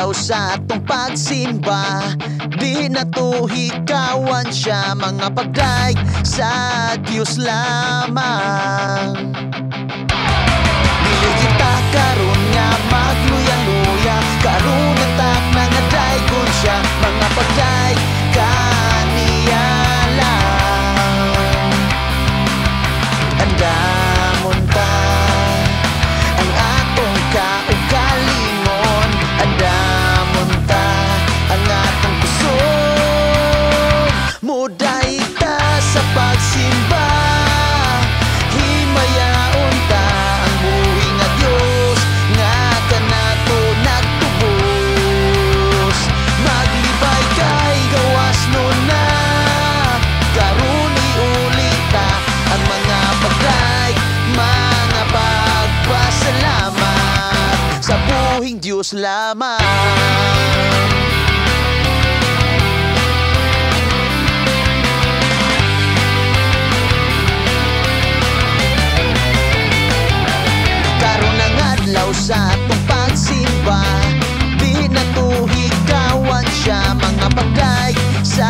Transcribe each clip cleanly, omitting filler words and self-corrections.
Sa atong pagsimba, di na to hikawan siya, mga pagdaig sa Diyos lamang. Dili kita karon nga magluya-luya, karon natak na nga daygon siya, mga pagdaig kaniya lang. Andamon ta ang atong kaugalingon, andamon ta ang atong kusog, muday ta sa pagsimba, himayaon ta ang buhi nga Dios nga kanato nagtubos. Maglibay kay gawas nun na, karon iuli ta ang mga pagdaig, mga pagpasalamat sa buhing Diyos lamang. Sa atong pagsimba, di na to hikawan siya, mga pagdaig sa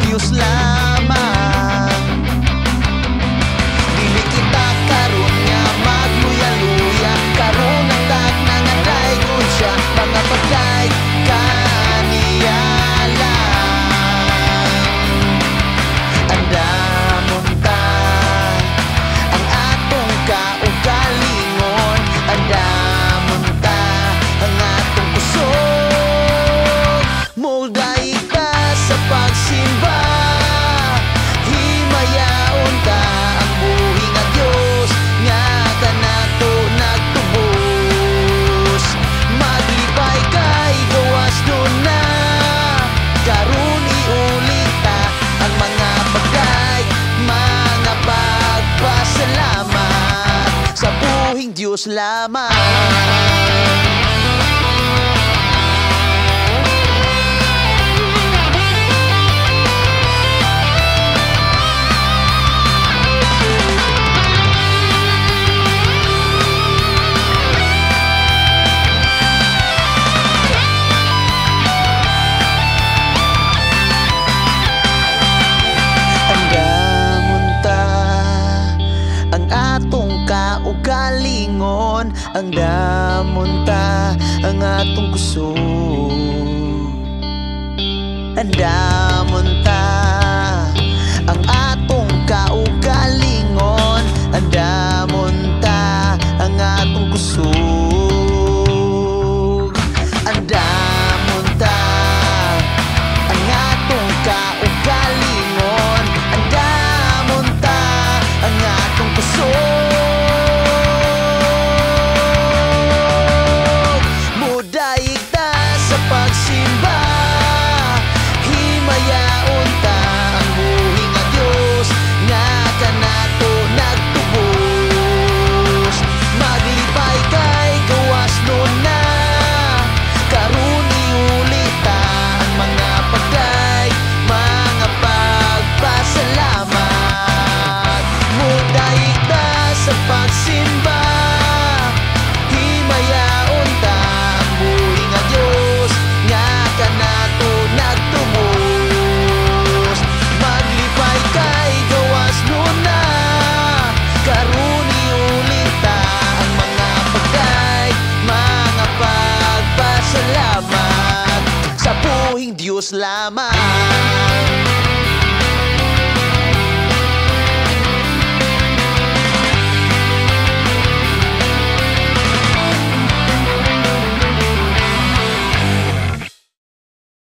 Diyos lamang. Dili kita karon nga magluya-luya, karon ang tak na nga daygon siya, mga pagdaig kaniya lang. Andamon ta ang atong kaugalingon, andamon ta ang atong kusog, muday ta sa pagsimba, himayaon ta ang buhi nga Dios nga kanato nagtubos. Maglibay kay gawas nun na, karon iuli ta ang mga pagdaig, mga pagpasalamat sa buhing Diyos lamang. Kaugalingon, andamon ta ang atong kusog, andamon ta ang atong kaugalingon, andamon ta ang atong kusog, andamon ta ang atong kaugalingon, andamon ta ang atong kusog. Pagsimba, himayaon ta ang buhi nga Dios nga kanato nagtubos. Maglibay kay gawas nun na, karon iuli ta ang mga pagdaig, mga pagpasalamat. Muday ta sa pagsimba, himayaon ta ang buhi nga Dios nga kanato nagtubos. Maglibay kay gawas nun na, karon iuli ta ang mga pagdaig, mga pagpasalamat sa buhing Diyos lamang.